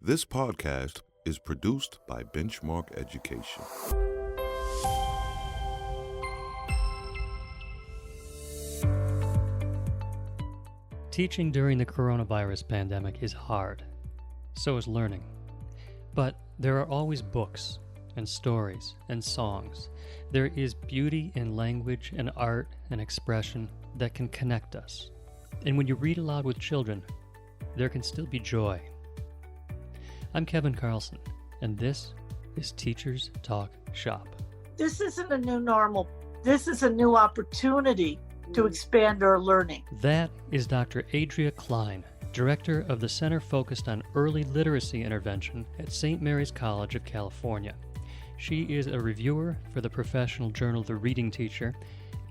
This podcast is produced by Benchmark Education. Teaching during the coronavirus pandemic is hard. So is learning. But there are always books and stories and songs. There is beauty in language and art and expression that can connect us. And when you read aloud with children, there can still be joy. I'm Kevin Carlson, and this is Teachers Talk Shop. This isn't a new normal. This is a new opportunity to expand our learning. That is Dr. Adria Klein, Director of the Center focused on Early Literacy Intervention at St. Mary's College of California. She is a reviewer for the professional journal The Reading Teacher,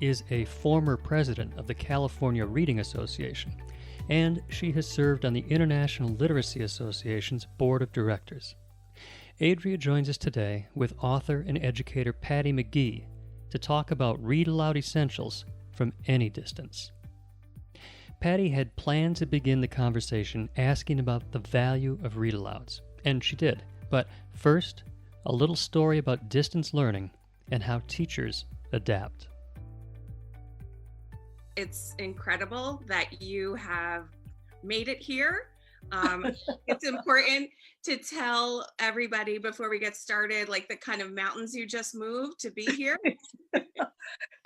is a former president of the California Reading Association, and she has served on the International Literacy Association's Board of Directors. Adria joins us today with author and educator Patty McGee to talk about read aloud essentials from any distance. Patty had planned to begin the conversation asking about the value of read alouds, and she did. But first, a little story about distance learning and how teachers adapt. It's incredible that you have made it here. It's important to tell everybody before we get started, like the kind of mountains you just moved to be here.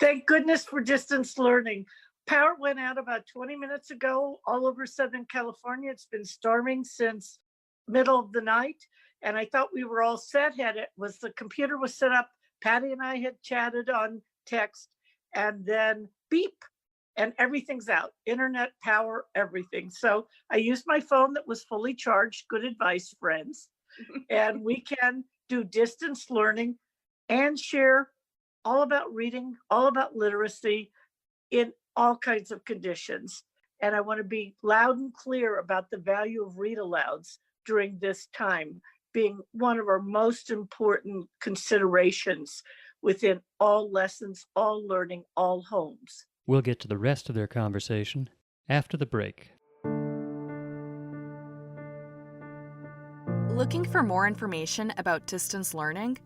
Thank goodness for distance learning. Power went out about 20 minutes ago all over Southern California. It's been storming since middle of the night, and I thought we were all set. The computer was set up. Patty and I had chatted on text, and then beep, and everything's out. Internet, power, everything. So I used my phone that was fully charged. Good advice, friends. And we can do distance learning and share all about reading, all about literacy in all kinds of conditions. And I want to be loud and clear about the value of read alouds during this time being one of our most important considerations within all lessons, all learning, all homes. We'll get to the rest of their conversation after the break. Looking for more information about distance learning?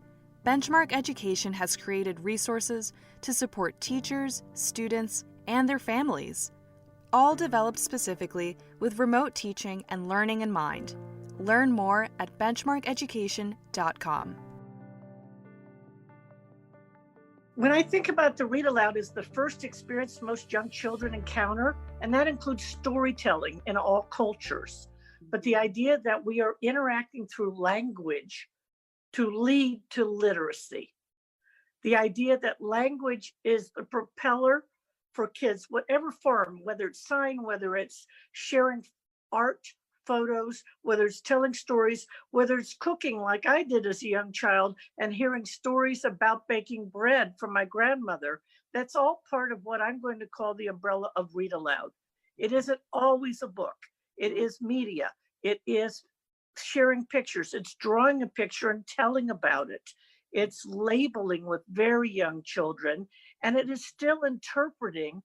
Benchmark Education has created resources to support teachers, students, and their families, all developed specifically with remote teaching and learning in mind. Learn more at benchmarkeducation.com. When I think about the read aloud as the first experience most young children encounter, and that includes storytelling in all cultures, but the idea that we are interacting through language to lead to literacy. The idea that language is the propeller for kids, whatever form, whether it's sign, whether it's sharing art, photos, whether it's telling stories, whether it's cooking like I did as a young child and hearing stories about baking bread from my grandmother. That's all part of what I'm going to call the umbrella of read aloud. It isn't always a book. It is media. It is sharing pictures. It's drawing a picture and telling about it. It's labeling with very young children, and it is still interpreting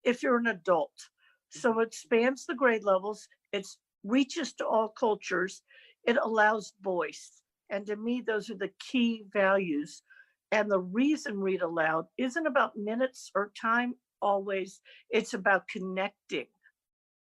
if you're an adult. So it spans the grade levels. It reaches to all cultures. It allows voice. And to me, those are the key values. And the reason read aloud isn't about minutes or time always. It's about connecting.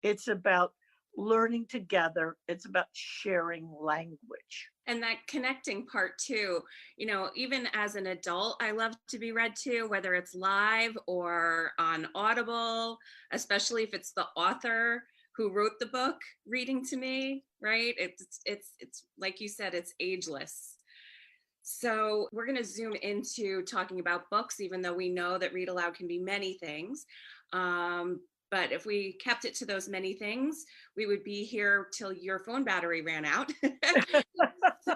It's about learning together. It's about sharing language. And that connecting part too, even as an adult, I love to be read to, whether it's live or on Audible, especially if it's the author who wrote the book reading to me, right? It's like you said, it's ageless. So we're going to zoom into talking about books, even though we know that read aloud can be many things. But if we kept it to those many things, we would be here till your phone battery ran out.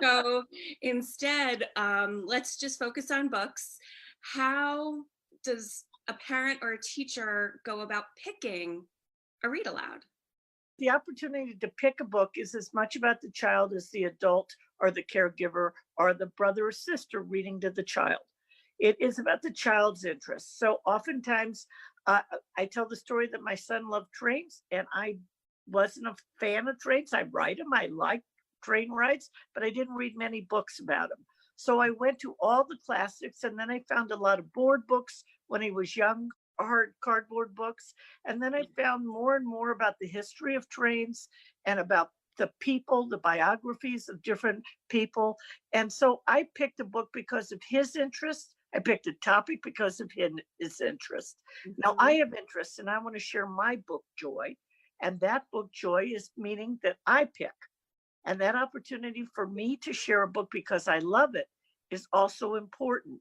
So instead, let's just focus on books. How does a parent or a teacher go about picking a read aloud? The opportunity to pick a book is as much about the child as the adult or the caregiver or the brother or sister reading to the child. It is about the child's interests. So oftentimes I tell the story that my son loved trains and I wasn't a fan of trains. I ride them. I like train rides, but I didn't read many books about him. So I went to all the classics, and then I found a lot of board books when he was young, hard cardboard books. And then I found more and more about the history of trains and about the people, the biographies of different people. And so I picked a book because of his interest. I picked a topic because of his interest. Now I have interests, and I want to share my book joy. And that book joy is meaning that I pick. And that opportunity for me to share a book because I love it is also important.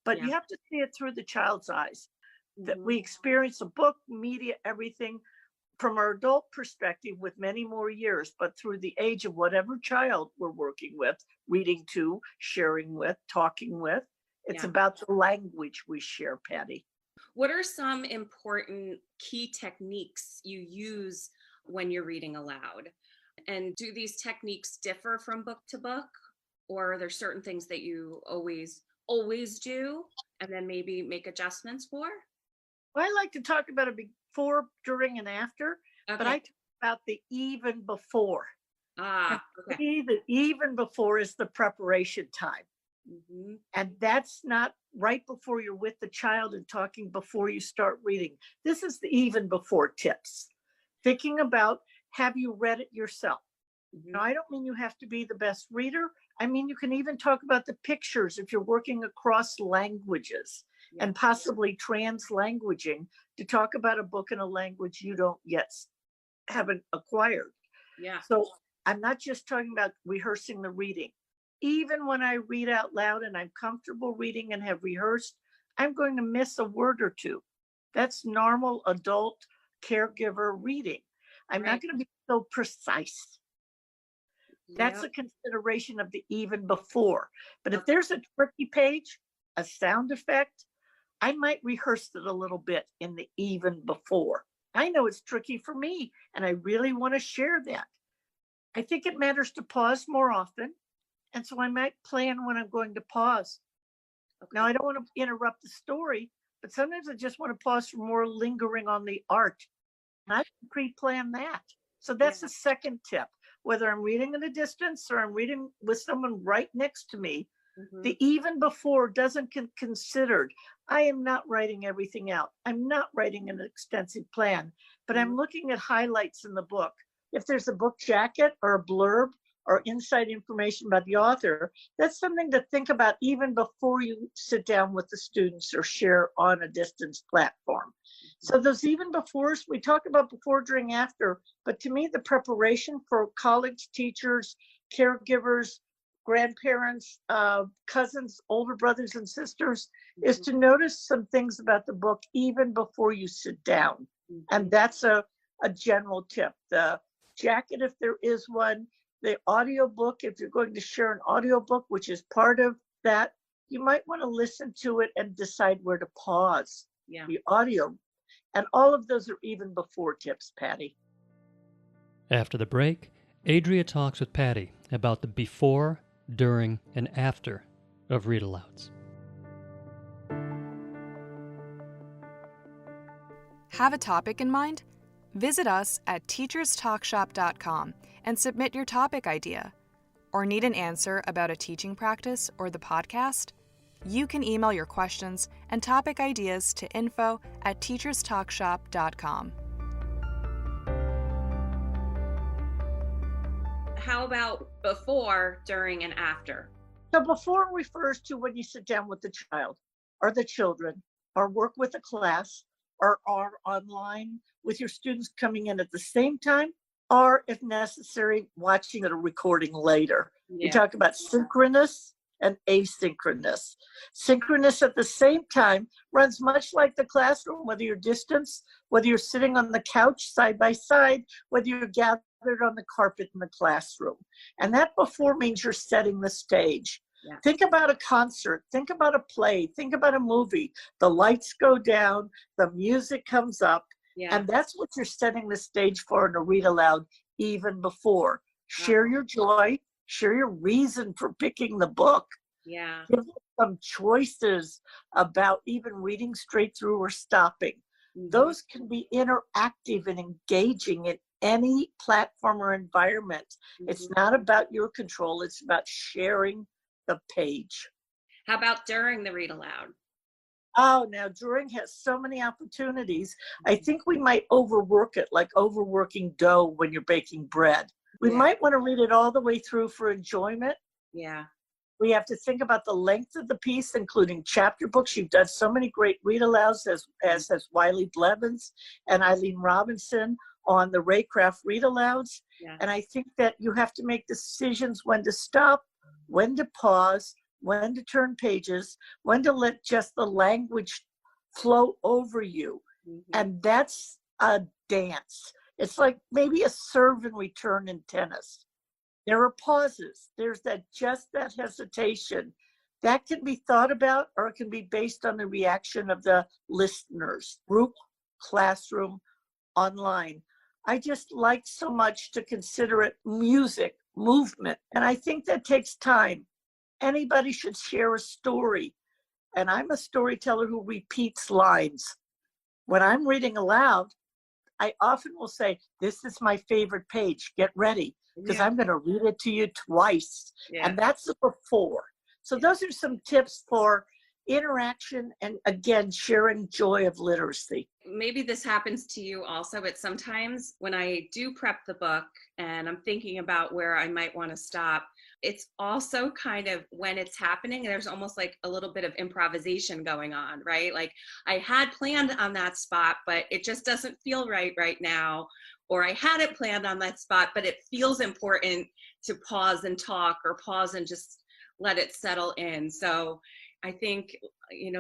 But you have to see it through the child's eyes, that we experience a book, media, everything from our adult perspective with many more years, but through the age of whatever child we're working with, reading to, sharing with, talking with. It's about the language we share, Patty. What are some important key techniques you use when you're reading aloud? And do these techniques differ from book to book? Or are there certain things that you always do and then maybe make adjustments for? Well, I like to talk about it before, during, and after, but I talk about the even before. The even before is the preparation time. And that's not right before you're with the child and talking before you start reading. This is the even before tips. Thinking about, have you read it yourself? Now, I don't mean you have to be the best reader. I mean, you can even talk about the pictures if you're working across languages and possibly translanguaging to talk about a book in a language you don't yet haven't acquired. So I'm not just talking about rehearsing the reading. Even when I read out loud and I'm comfortable reading and have rehearsed, I'm going to miss a word or two. That's normal adult caregiver reading. I'm not going to be so precise. That's a consideration of the even before. But if there's a tricky page, a sound effect, I might rehearse it a little bit in the even before. I know it's tricky for me, and I really want to share that. I think it matters to pause more often. And so I might plan when I'm going to pause. Now, I don't want to interrupt the story, but sometimes I just want to pause for more lingering on the art. And I can pre-plan that. So that's the second tip. Whether I'm reading in a distance or I'm reading with someone right next to me, the even before doesn't get considered. I am not writing everything out. I'm not writing an extensive plan, but I'm looking at highlights in the book. If there's a book jacket or a blurb or inside information about the author, that's something to think about even before you sit down with the students or share on a distance platform. So those even befores, we talk about before, during, after, but to me, the preparation for college teachers, caregivers, grandparents, cousins, older brothers and sisters is to notice some things about the book even before you sit down. And that's a general tip. The jacket, if there is one, the audiobook, if you're going to share an audiobook, which is part of that, you might want to listen to it and decide where to pause the audio. And all of those are even before tips, Patty. After the break, Adria talks with Patty about the before, during, and after of read-alouds. Have a topic in mind? Visit us at teacherstalkshop.com and submit your topic idea. Or need an answer about a teaching practice or the podcast? You can email your questions and topic ideas to info@teacherstalkshop.com. How about before, during, and after? So before refers to when you sit down with the child or the children or work with a class or are online with your students coming in at the same time, or if necessary, watching a recording later. We talk about synchronous and asynchronous. Synchronous at the same time runs much like the classroom, whether you're distance, whether you're sitting on the couch side by side, whether you're gathered on the carpet in the classroom. And that before means you're setting the stage. Think about a concert, think about a play, think about a movie. The lights go down, the music comes up, and that's what you're setting the stage for in a read aloud even before. Share your joy, share your reason for picking the book. Give them some choices about even reading straight through or stopping. Those can be interactive and engaging in any platform or environment. It's not about your control, it's about sharing the page. How about during the read aloud? Oh, now during has so many opportunities. I think we might overwork it, like overworking dough when you're baking bread. We might want to read it all the way through for enjoyment. Yeah. We have to think about the length of the piece, including chapter books. You've done so many great read-alouds, as has Wiley Blevins and Eileen Robinson on the Raycraft read-alouds. Yeah. And I think that you have to make decisions when to stop, when to pause, when to turn pages, when to let just the language flow over you. And that's a dance. It's like maybe a serve and return in tennis. There are pauses. There's that hesitation. That can be thought about, or it can be based on the reaction of the listeners, group, classroom, online. I just like so much to consider it music, movement. And I think that takes time. Anybody should share a story. And I'm a storyteller who repeats lines. When I'm reading aloud, I often will say, this is my favorite page, get ready, because I'm going to read it to you twice. And that's the before. So those are some tips for interaction and, again, sharing joy of literacy. Maybe this happens to you also, but sometimes when I do prep the book and I'm thinking about where I might want to stop, it's also kind of when it's happening, there's almost like a little bit of improvisation going on, right? Like I had planned on that spot, but it just doesn't feel right now. Or I had it planned on that spot, but it feels important to pause and talk, or pause and just let it settle in. So I think,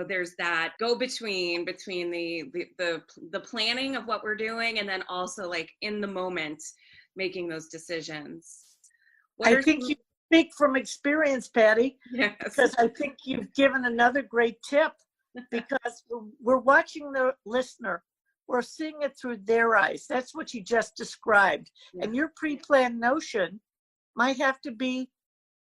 there's that go between the planning of what we're doing, and then also like in the moment making those decisions. I think you speak from experience, Patty, Yes. because I think you've given another great tip, because we're watching the listener. We're seeing it through their eyes. That's what you just described. Yeah. And your pre-planned notion might have to be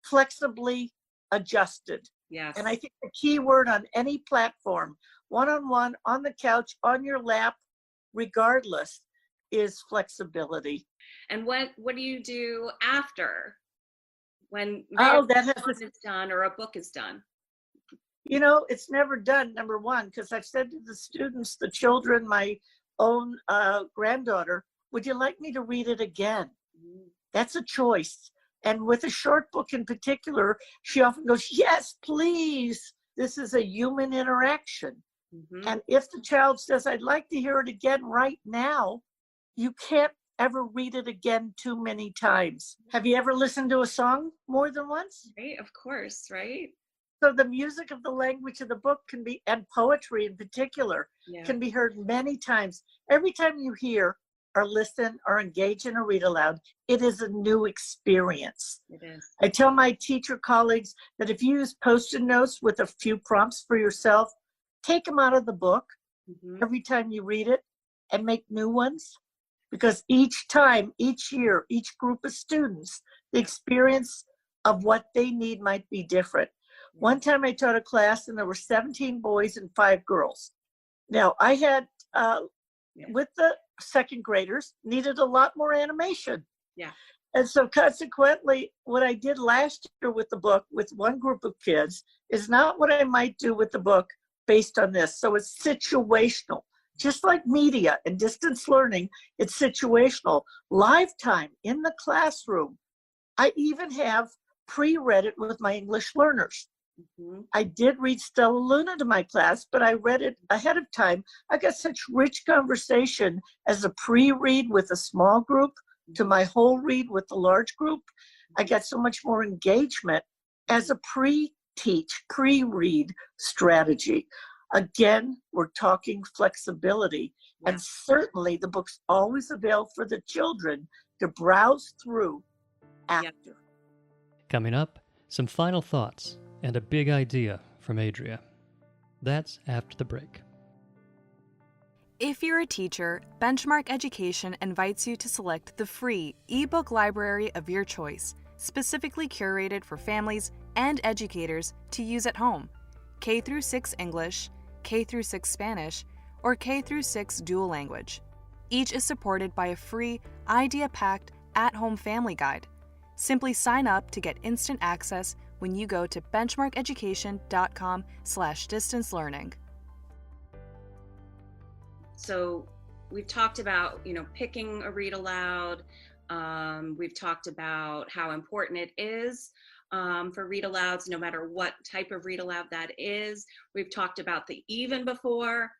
flexibly adjusted. Yes. And I think the key word on any platform, one-on-one, on the couch, on your lap, regardless, is flexibility. And what do you do after, when that has is done or a book is done? It's never done, number one, because I've said to the students, the children, my own granddaughter, would you like me to read it again? That's a choice. And with a short book in particular, she often goes, yes, please. This is a human interaction. And if the child says, I'd like to hear it again right now, you can't ever read it again too many times. Have you ever listened to a song more than once? Right, of course, right? So the music of the language of the book can be, and poetry in particular, can be heard many times. Every time you hear or listen or engage in a read aloud, it is a new experience. It is. I tell my teacher colleagues that if you use Post-it notes with a few prompts for yourself, take them out of the book every time you read it and make new ones. Because each time, each year, each group of students, the experience of what they need might be different. One time I taught a class and there were 17 boys and 5 girls. Now I had, with the second graders, needed a lot more animation. Yeah. And so consequently, what I did last year with the book with one group of kids is not what I might do with the book based on this. So it's situational. Just like media and distance learning, it's situational. Live time in the classroom. I even have pre-read it with my English learners. I did read Stella Luna to my class, but I read it ahead of time. I got such rich conversation as a pre-read with a small group to my whole read with the large group. I got so much more engagement as a pre-teach, pre-read strategy. Again, we're talking flexibility, and certainly the book's always available for the children to browse through after. Coming up, some final thoughts and a big idea from Adria. That's after the break. If you're a teacher, Benchmark Education invites you to select the free ebook library of your choice, specifically curated for families and educators to use at home. K-6 English, K-6 Spanish, or K-6 dual language. Each is supported by a free, idea-packed, at-home family guide. Simply sign up to get instant access when you go to benchmarkeducation.com/distance learning. So we've talked about, picking a read aloud. We've talked about how important it is for read alouds, no matter what type of read aloud that is. We've talked about the even before,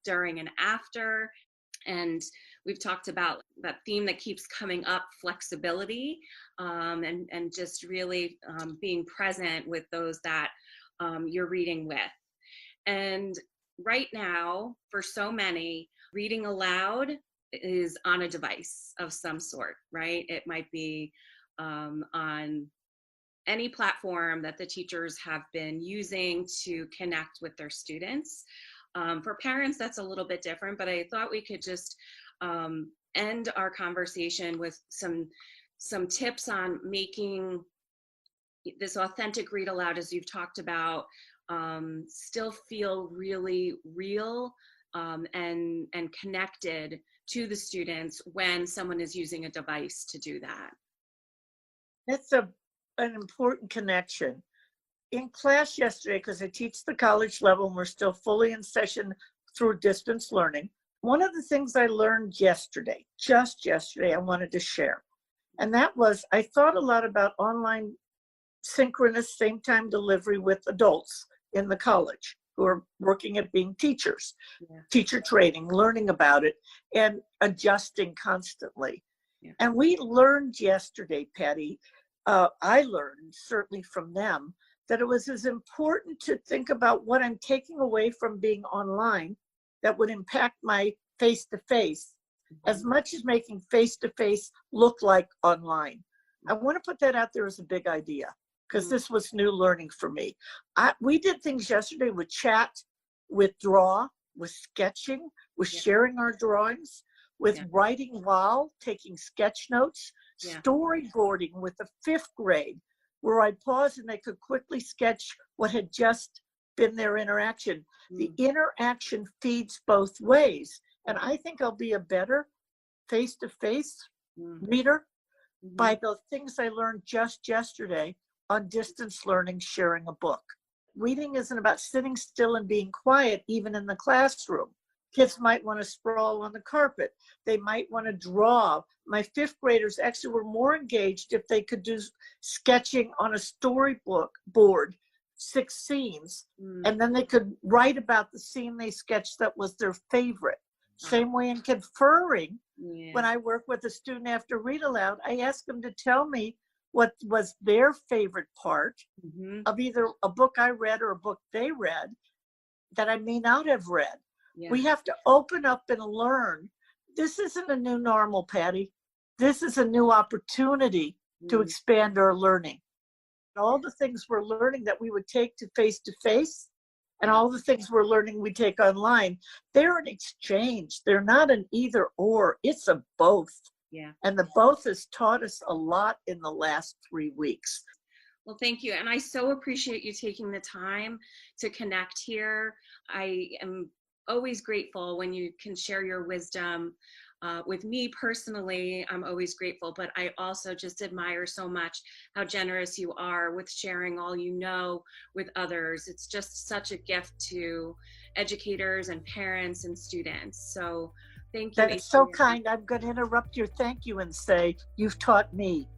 during, and after. And we've talked about that theme that keeps coming up, flexibility, and just really being present with those that you're reading with. And right now, for so many, reading aloud is on a device of some sort, right? It might be on any platform that the teachers have been using to connect with their students. For parents, that's a little bit different, but I thought we could just end our conversation with some tips on making this authentic read aloud, as you've talked about, still feel really real and connected to the students when someone is using a device to do that. That's an important connection. In class yesterday, because I teach the college level and we're still fully in session through distance learning, one of the things I learned yesterday, just yesterday, I wanted to share. And that was, I thought a lot about online synchronous same-time delivery with adults in the college who are working at being teachers, teacher training, learning about it, and adjusting constantly. Yeah. And we learned yesterday, Patty, I learned certainly from them, that it was as important to think about what I'm taking away from being online that would impact my face-to-face as much as making face-to-face look like online. I want to put that out there as a big idea because this was new learning for me. We did things yesterday with chat, with draw, with sketching, with sharing our drawings, with writing while taking sketch notes, storyboarding with the 5th grade, where I'd pause and they could quickly sketch what had just been their interaction. The interaction feeds both ways. And I think I'll be a better face-to-face reader by the things I learned just yesterday on distance learning, sharing a book. Reading isn't about sitting still and being quiet, even in the classroom. Kids might want to sprawl on the carpet. They might want to draw. My 5th graders actually were more engaged if they could do sketching on a storybook board, 6 scenes, and then they could write about the scene they sketched that was their favorite. Same way in conferring, when I work with a student after read aloud, I ask them to tell me what was their favorite part of either a book I read or a book they read that I may not have read. We have to open up and learn. This isn't a new normal, Patty. This is a new opportunity to expand our learning. All the things we're learning that we would take to face, and all the things we're learning we take online, they're an exchange. They're not an either or. It's a both. And the both has taught us a lot in the last 3 weeks. Well, thank you. And I so appreciate you taking the time to connect here. I am always grateful when you can share your wisdom. With me personally, I'm always grateful, but I also just admire so much how generous you are with sharing all you know with others. It's just such a gift to educators and parents and students. So thank you. That's so kind. I'm going to interrupt your thank you and say, you've taught me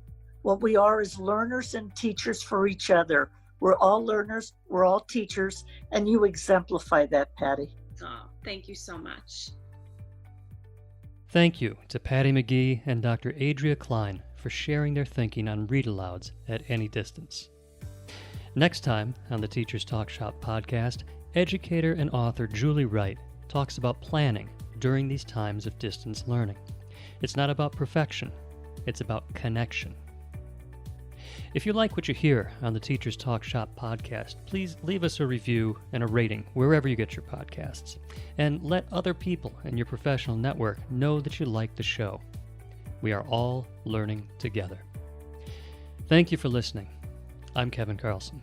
what we are as learners and teachers for each other. We're all learners, we're all teachers, and you exemplify that, Patty. Oh, thank you so much. Thank you to Patty McGee and Dr. Adria Klein for sharing their thinking on read-alouds at any distance. Next time on the Teachers Talk Shop podcast, educator and author Julie Wright talks about planning during these times of distance learning. It's not about perfection, it's about connection. If you like what you hear on the Teachers Talk Shop podcast, please leave us a review and a rating wherever you get your podcasts. And let other people in your professional network know that you like the show. We are all learning together. Thank you for listening. I'm Kevin Carlson.